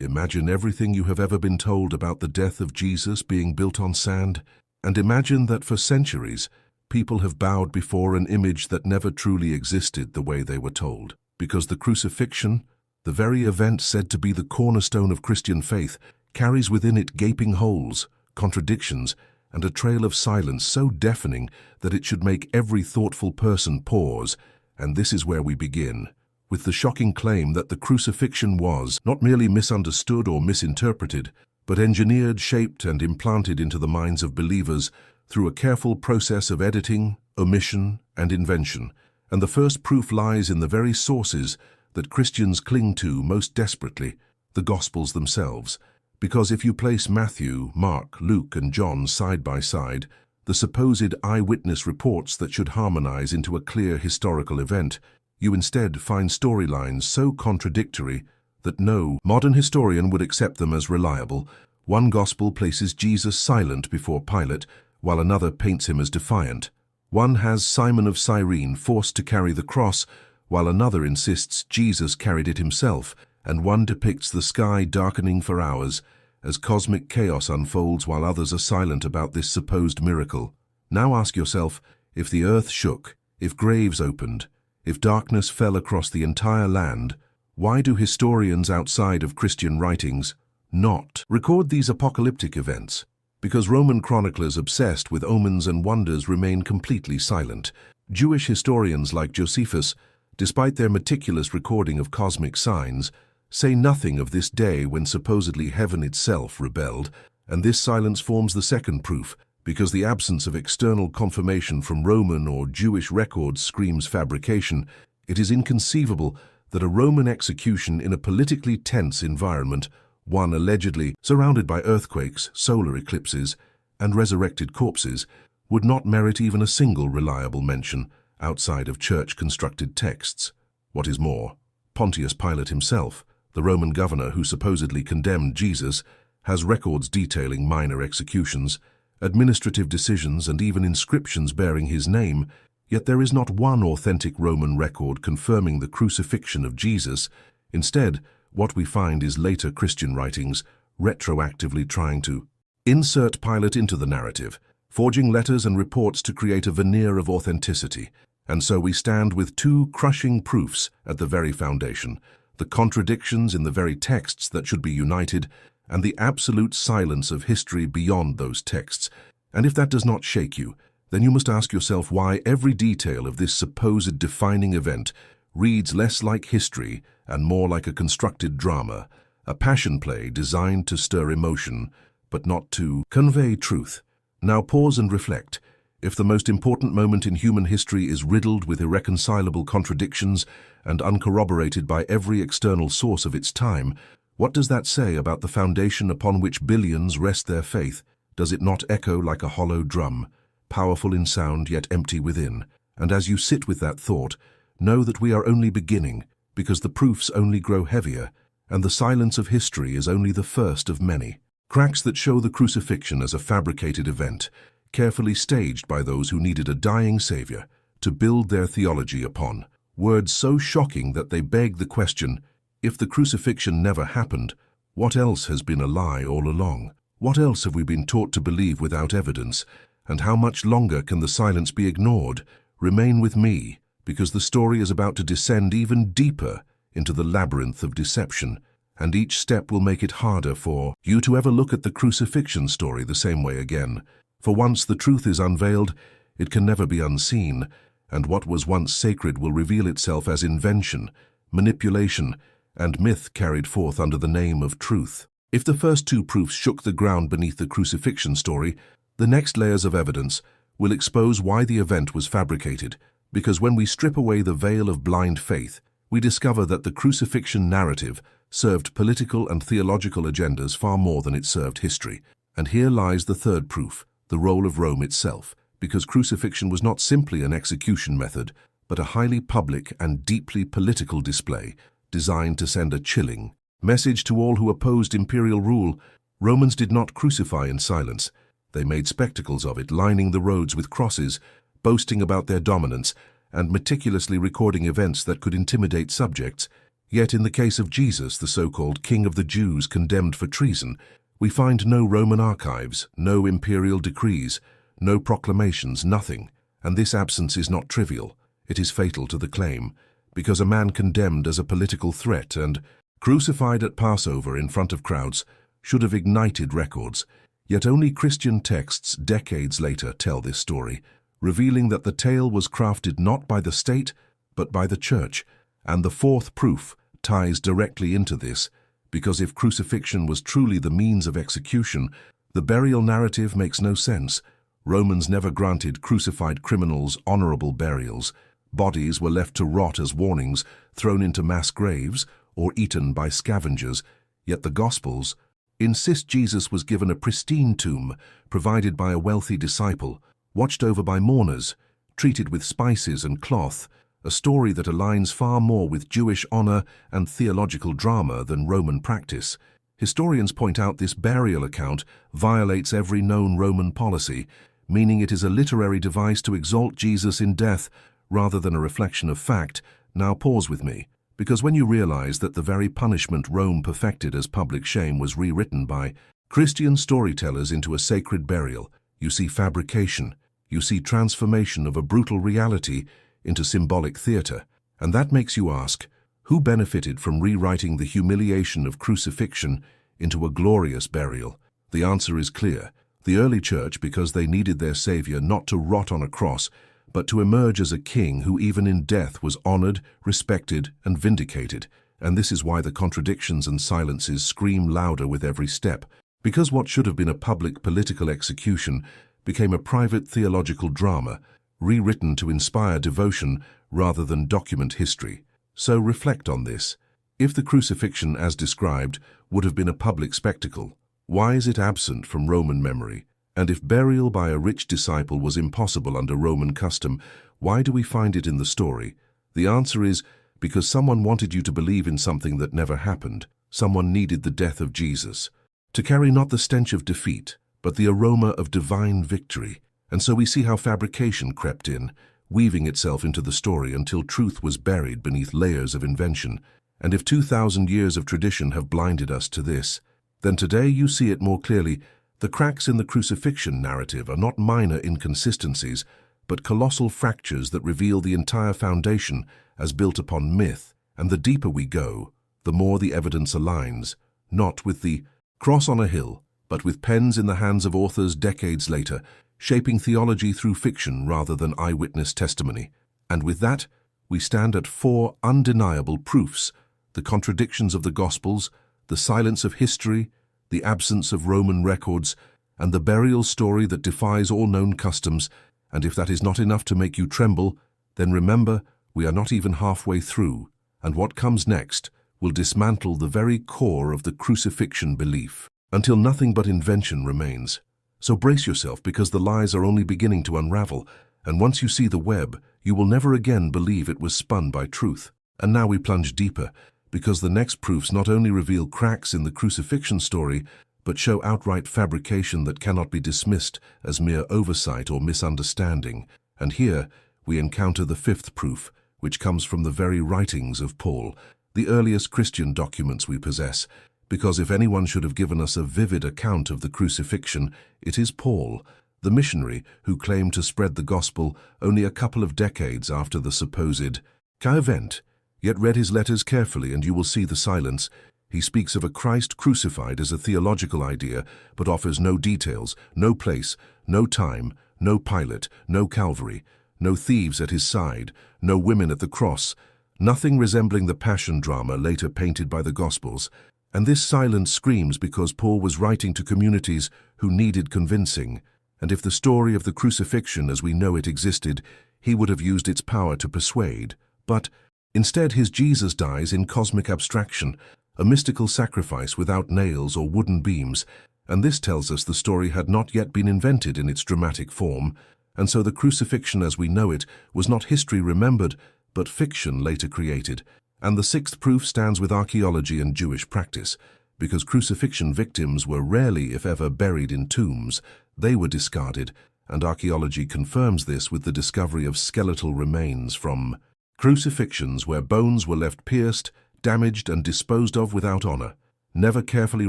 Imagine everything you have ever been told about the death of Jesus being built on sand, and imagine that for centuries, people have bowed before an image that never truly existed the way they were told. Because the crucifixion, the very event said to be the cornerstone of Christian faith, carries within it gaping holes, contradictions, and a trail of silence so deafening that it should make every thoughtful person pause. And this is where we begin, with the shocking claim that the crucifixion was not merely misunderstood or misinterpreted, but engineered, shaped, and implanted into the minds of believers through a careful process of editing, omission, and invention. And the first proof lies in the very sources that Christians cling to most desperately, the Gospels themselves. Because if you place Matthew, Mark, Luke, and John side by side, the supposed eyewitness reports that should harmonize into a clear historical event, you instead find storylines so contradictory that no modern historian would accept them as reliable. One gospel places Jesus silent before Pilate, while another paints him as defiant. One has Simon of Cyrene forced to carry the cross, while another insists Jesus carried it himself, and one depicts the sky darkening for hours as cosmic chaos unfolds while others are silent about this supposed miracle. Now ask yourself, if the earth shook, if graves opened, if darkness fell across the entire land, why do historians outside of Christian writings not record these apocalyptic events? Because Roman chroniclers obsessed with omens and wonders remain completely silent. Jewish historians like Josephus, despite their meticulous recording of cosmic signs, say nothing of this day when supposedly heaven itself rebelled, and this silence forms the second proof, because the absence of external confirmation from Roman or Jewish records screams fabrication. It is inconceivable that a Roman execution in a politically tense environment, one allegedly surrounded by earthquakes, solar eclipses, and resurrected corpses, would not merit even a single reliable mention outside of church-constructed texts. What is more, Pontius Pilate himself, the Roman governor who supposedly condemned Jesus, has records detailing minor executions, administrative decisions, and even inscriptions bearing his name, yet there is not one authentic Roman record confirming the crucifixion of Jesus. Instead, what we find is later Christian writings retroactively trying to insert Pilate into the narrative, forging letters and reports to create a veneer of authenticity. And so we stand with two crushing proofs at the very foundation: the contradictions in the very texts that should be united, and the absolute silence of history beyond those texts. And if that does not shake you, then you must ask yourself why every detail of this supposed defining event reads less like history and more like a constructed drama, a passion play designed to stir emotion, but not to convey truth. Now pause and reflect. If the most important moment in human history is riddled with irreconcilable contradictions and uncorroborated by every external source of its time, what does that say about the foundation upon which billions rest their faith? Does it not echo like a hollow drum, powerful in sound yet empty within? And as you sit with that thought, know that we are only beginning, because the proofs only grow heavier, and the silence of history is only the first of many. Cracks that show the crucifixion as a fabricated event, carefully staged by those who needed a dying savior to build their theology upon. Words so shocking that they beg the question, if the crucifixion never happened, what else has been a lie all along? What else have we been taught to believe without evidence? And how much longer can the silence be ignored? Remain with me, because the story is about to descend even deeper into the labyrinth of deception, and each step will make it harder for you to ever look at the crucifixion story the same way again. For once the truth is unveiled, it can never be unseen, and what was once sacred will reveal itself as invention, manipulation, and myth carried forth under the name of truth. If the first two proofs shook the ground beneath the crucifixion story, the next layers of evidence will expose why the event was fabricated, because when we strip away the veil of blind faith, we discover that the crucifixion narrative served political and theological agendas far more than it served history. And here lies the third proof, the role of Rome itself, because crucifixion was not simply an execution method, but a highly public and deeply political display designed to send a chilling message to all who opposed imperial rule. Romans did not crucify in silence. They made spectacles of it, lining the roads with crosses, boasting about their dominance, and meticulously recording events that could intimidate subjects. Yet in the case of Jesus, the so-called King of the Jews condemned for treason, we find no Roman archives, no imperial decrees, no proclamations, nothing. And this absence is not trivial. It is fatal to the claim, because a man condemned as a political threat and crucified at Passover in front of crowds should have ignited records. Yet only Christian texts decades later tell this story, revealing that the tale was crafted not by the state, but by the church. And the fourth proof ties directly into this, because if crucifixion was truly the means of execution, the burial narrative makes no sense. Romans never granted crucified criminals honorable burials. Bodies were left to rot as warnings, thrown into mass graves, or eaten by scavengers. Yet the Gospels insist Jesus was given a pristine tomb, provided by a wealthy disciple, watched over by mourners, treated with spices and cloth, a story that aligns far more with Jewish honor and theological drama than Roman practice. Historians point out this burial account violates every known Roman policy, meaning it is a literary device to exalt Jesus in death rather than a reflection of fact. Now pause with me, because when you realize that the very punishment Rome perfected as public shame was rewritten by Christian storytellers into a sacred burial, you see fabrication, you see transformation of a brutal reality into symbolic theater. And that makes you ask, who benefited from rewriting the humiliation of crucifixion into a glorious burial? The answer is clear. The early church, because they needed their Savior not to rot on a cross, but to emerge as a king who even in death was honored, respected, and vindicated. And this is why the contradictions and silences scream louder with every step, because what should have been a public political execution became a private theological drama, rewritten to inspire devotion rather than document history. So reflect on this. If the crucifixion as described would have been a public spectacle, why is it absent from Roman memory? And if burial by a rich disciple was impossible under Roman custom, why do we find it in the story? The answer is because someone wanted you to believe in something that never happened. Someone needed the death of Jesus to carry not the stench of defeat, but the aroma of divine victory. And so we see how fabrication crept in, weaving itself into the story until truth was buried beneath layers of invention. And if 2,000 years of tradition have blinded us to this, then today you see it more clearly. The cracks in the crucifixion narrative are not minor inconsistencies, but colossal fractures that reveal the entire foundation as built upon myth. And the deeper we go, the more the evidence aligns, not with the cross on a hill, but with pens in the hands of authors decades later, shaping theology through fiction rather than eyewitness testimony. And with that, we stand at 4 undeniable proofs: the contradictions of the Gospels, the silence of history, the absence of Roman records, and the burial story that defies all known customs. And if that is not enough to make you tremble, then remember, we are not even halfway through, and what comes next will dismantle the very core of the crucifixion belief, until nothing but invention remains. So brace yourself, because the lies are only beginning to unravel, and once you see the web, you will never again believe it was spun by truth. And now we plunge deeper, because the next proofs not only reveal cracks in the crucifixion story, but show outright fabrication that cannot be dismissed as mere oversight or misunderstanding. And here we encounter the 5th proof, which comes from the very writings of Paul, the earliest Christian documents we possess. Because if anyone should have given us a vivid account of the crucifixion, it is Paul, the missionary who claimed to spread the gospel only a couple of decades after the supposed event. Yet read his letters carefully and you will see the silence. He speaks of a Christ crucified as a theological idea, but offers no details, no place, no time, no Pilate, no Calvary, no thieves at his side, no women at the cross, nothing resembling the passion drama later painted by the Gospels. And this silence screams because Paul was writing to communities who needed convincing. And if the story of the crucifixion as we know it existed, he would have used its power to persuade. But instead his Jesus dies in cosmic abstraction, a mystical sacrifice without nails or wooden beams. And this tells us the story had not yet been invented in its dramatic form. And so the crucifixion as we know it was not history remembered, but fiction later created. And the 6th proof stands with archaeology and Jewish practice, because crucifixion victims were rarely, if ever, buried in tombs. They were discarded, and archaeology confirms this with the discovery of skeletal remains from crucifixions where bones were left pierced, damaged and disposed of without honor, never carefully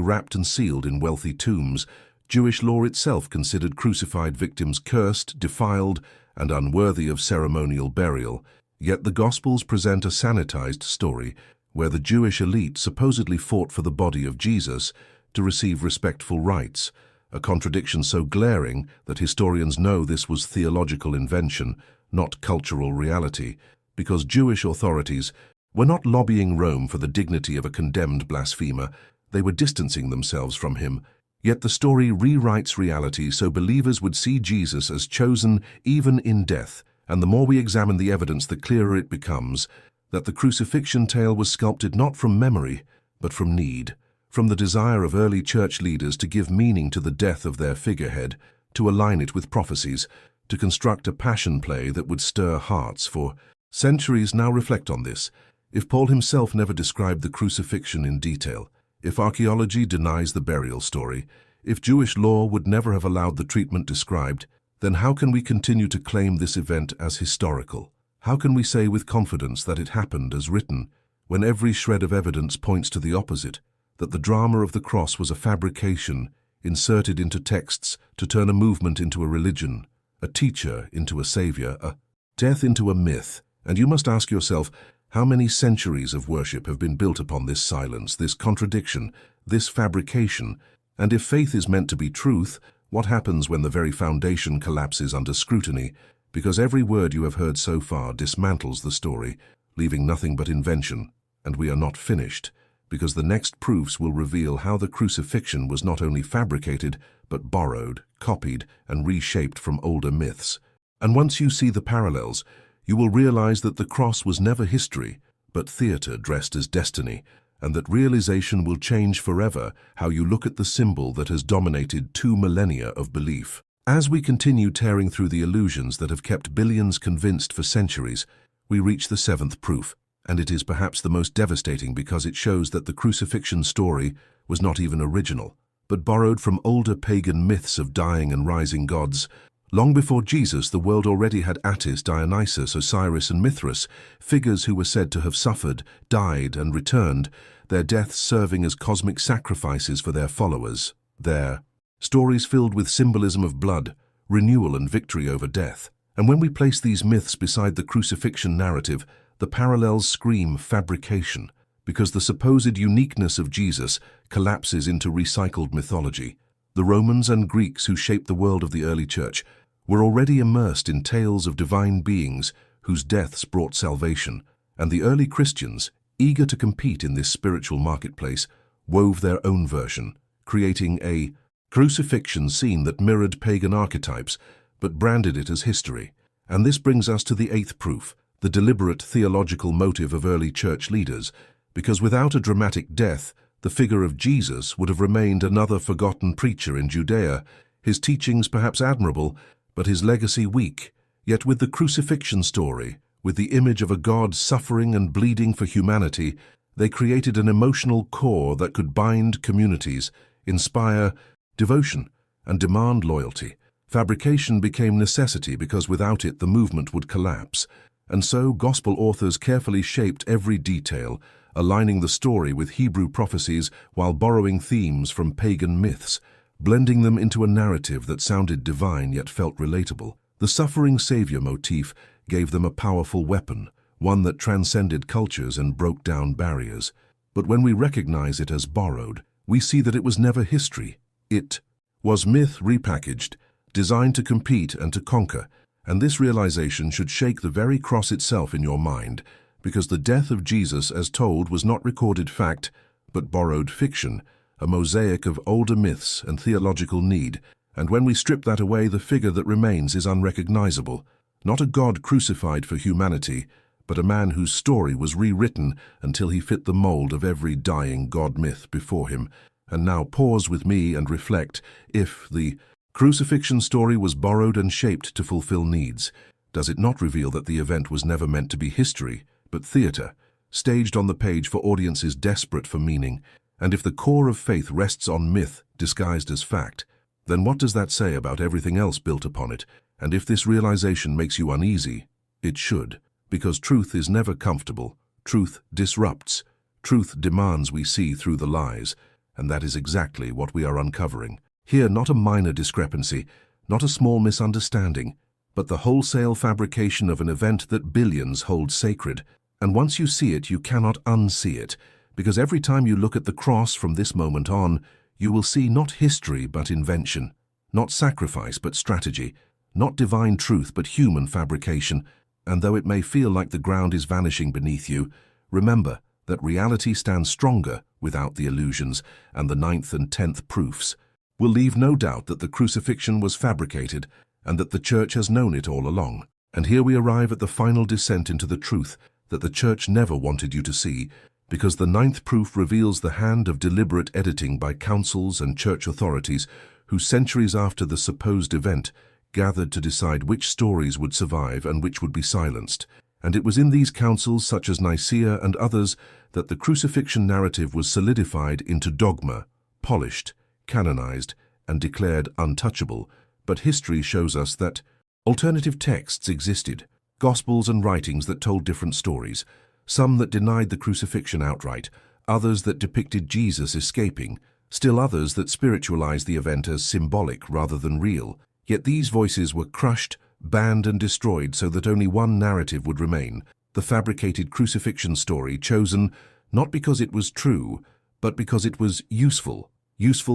wrapped and sealed in wealthy tombs. Jewish law itself considered crucified victims cursed, defiled, and unworthy of ceremonial burial. Yet the Gospels present a sanitized story where the Jewish elite supposedly fought for the body of Jesus to receive respectful rites, a contradiction so glaring that historians know this was theological invention, not cultural reality, because Jewish authorities were not lobbying Rome for the dignity of a condemned blasphemer. They were distancing themselves from him. Yet the story rewrites reality so believers would see Jesus as chosen even in death, and the more we examine the evidence, the clearer it becomes that the crucifixion tale was sculpted not from memory, but from need, from the desire of early church leaders to give meaning to the death of their figurehead, to align it with prophecies, to construct a passion play that would stir hearts. For centuries now reflect on this. If Paul himself never described the crucifixion in detail, if archaeology denies the burial story, if Jewish law would never have allowed the treatment described, then how can we continue to claim this event as historical? How can we say with confidence that it happened as written, when every shred of evidence points to the opposite, that the drama of the cross was a fabrication inserted into texts to turn a movement into a religion, a teacher into a savior, a death into a myth? And you must ask yourself, how many centuries of worship have been built upon this silence, this contradiction, this fabrication? And if faith is meant to be truth, what happens when the very foundation collapses under scrutiny? Because every word you have heard so far dismantles the story, leaving nothing but invention. And we are not finished, because the next proofs will reveal how the crucifixion was not only fabricated, but borrowed, copied, and reshaped from older myths. And once you see the parallels, you will realize that the cross was never history, but theater dressed as destiny, and that realization will change forever how you look at the symbol that has dominated 2 millennia of belief. As we continue tearing through the illusions that have kept billions convinced for centuries, we reach the 7th proof, and it is perhaps the most devastating because it shows that the crucifixion story was not even original, but borrowed from older pagan myths of dying and rising gods. Long before Jesus, the world already had Attis, Dionysus, Osiris, and Mithras, figures who were said to have suffered, died, and returned, their deaths serving as cosmic sacrifices for their followers. Their stories filled with symbolism of blood, renewal, and victory over death. And when we place these myths beside the crucifixion narrative, the parallels scream fabrication, because the supposed uniqueness of Jesus collapses into recycled mythology. The Romans and Greeks who shaped the world of the early church were already immersed in tales of divine beings whose deaths brought salvation, and the early Christians, eager to compete in this spiritual marketplace, wove their own version, creating a crucifixion scene that mirrored pagan archetypes, but branded it as history. And this brings us to the 8th proof, the deliberate theological motive of early church leaders, because without a dramatic death, the figure of Jesus would have remained another forgotten preacher in Judea, his teachings perhaps admirable, but his legacy weak. Yet with the crucifixion story, with the image of a God suffering and bleeding for humanity, they created an emotional core that could bind communities, inspire devotion, and demand loyalty. Fabrication became necessity because without it the movement would collapse. And so gospel authors carefully shaped every detail, aligning the story with Hebrew prophecies while borrowing themes from pagan myths, blending them into a narrative that sounded divine yet felt relatable. The suffering savior motif gave them a powerful weapon, one that transcended cultures and broke down barriers. But when we recognize it as borrowed, we see that it was never history. It was myth repackaged, designed to compete and to conquer, and this realization should shake the very cross itself in your mind, because the death of Jesus as told was not recorded fact, but borrowed fiction, a mosaic of older myths and theological need. And when we strip that away, the figure that remains is unrecognizable, not a God crucified for humanity, but a man whose story was rewritten until he fit the mold of every dying God myth before him. And now pause with me and reflect. If the crucifixion story was borrowed and shaped to fulfill needs, does it not reveal that the event was never meant to be history, but theater, staged on the page for audiences desperate for meaning? And if the core of faith rests on myth disguised as fact, then what does that say about everything else built upon it? And if this realization makes you uneasy, it should, because truth is never comfortable. Truth disrupts. Truth demands we see through the lies, and that is exactly what we are uncovering. Here, not a minor discrepancy, not a small misunderstanding, but the wholesale fabrication of an event that billions hold sacred. And once you see it, you cannot unsee it, because every time you look at the cross from this moment on, you will see not history but invention, not sacrifice but strategy, not divine truth but human fabrication. And though it may feel like the ground is vanishing beneath you, remember that reality stands stronger without the illusions, and the 9th and 10th proofs will leave no doubt that the crucifixion was fabricated and that the Church has known it all along. And here we arrive at the final descent into the truth that the Church never wanted you to see, because the 9th proof reveals the hand of deliberate editing by councils and church authorities who, centuries after the supposed event, gathered to decide which stories would survive and which would be silenced. And it was in these councils, such as Nicaea and others, that the crucifixion narrative was solidified into dogma, polished, canonized, and declared untouchable. But history shows us that alternative texts existed, gospels and writings that told different stories, some that denied the crucifixion outright, others that depicted Jesus escaping, still others that spiritualized the event as symbolic rather than real. Yet these voices were crushed, banned and destroyed so that only one narrative would remain, the fabricated crucifixion story, chosen not because it was true, but because it was useful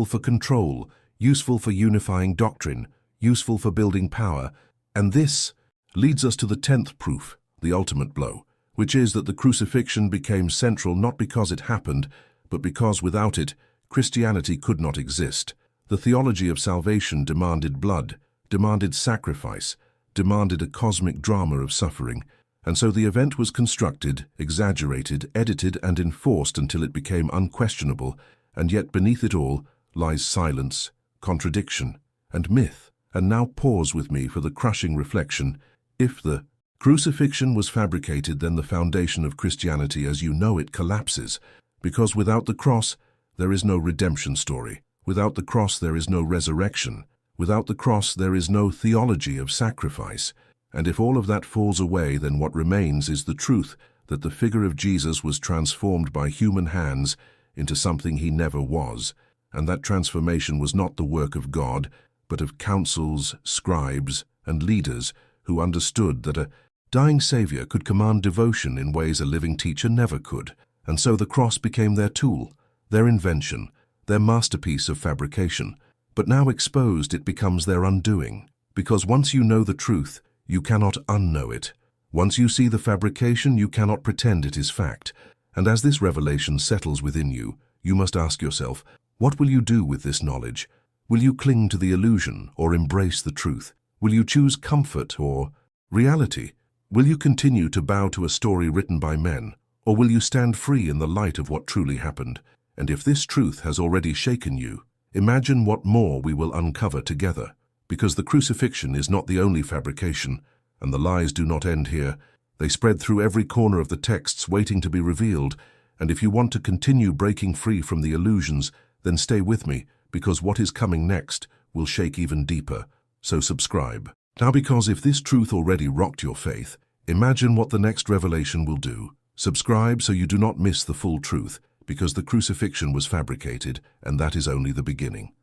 for control, useful for unifying doctrine, useful for building power. And this leads us to the 10th proof, the ultimate blow, which is that the crucifixion became central not because it happened, but because without it, Christianity could not exist. The theology of salvation demanded blood, demanded sacrifice, demanded a cosmic drama of suffering, and so the event was constructed, exaggerated, edited, and enforced until it became unquestionable, and yet beneath it all lies silence, contradiction, and myth. And now pause with me for the crushing reflection. If the crucifixion was fabricated, then the foundation of Christianity as you know it collapses, because without the cross, there is no redemption story. Without the cross, there is no resurrection. Without the cross, there is no theology of sacrifice. And if all of that falls away, then what remains is the truth that the figure of Jesus was transformed by human hands into something he never was. And that transformation was not the work of God, but of councils, scribes, and leaders who understood that a dying Savior could command devotion in ways a living teacher never could. And so the cross became their tool, their invention, their masterpiece of fabrication. But now exposed, it becomes their undoing. Because once you know the truth, you cannot unknow it. Once you see the fabrication, you cannot pretend it is fact. And as this revelation settles within you, you must ask yourself, what will you do with this knowledge? Will you cling to the illusion or embrace the truth? Will you choose comfort or reality? Will you continue to bow to a story written by men, or will you stand free in the light of what truly happened? And if this truth has already shaken you, imagine what more we will uncover together. Because the crucifixion is not the only fabrication, and the lies do not end here. They spread through every corner of the texts, waiting to be revealed. And if you want to continue breaking free from the illusions, then stay with me, because what is coming next will shake even deeper. So subscribe. Now, because if this truth already rocked your faith, imagine what the next revelation will do. Subscribe so you do not miss the full truth, because the crucifixion was fabricated, and that is only the beginning.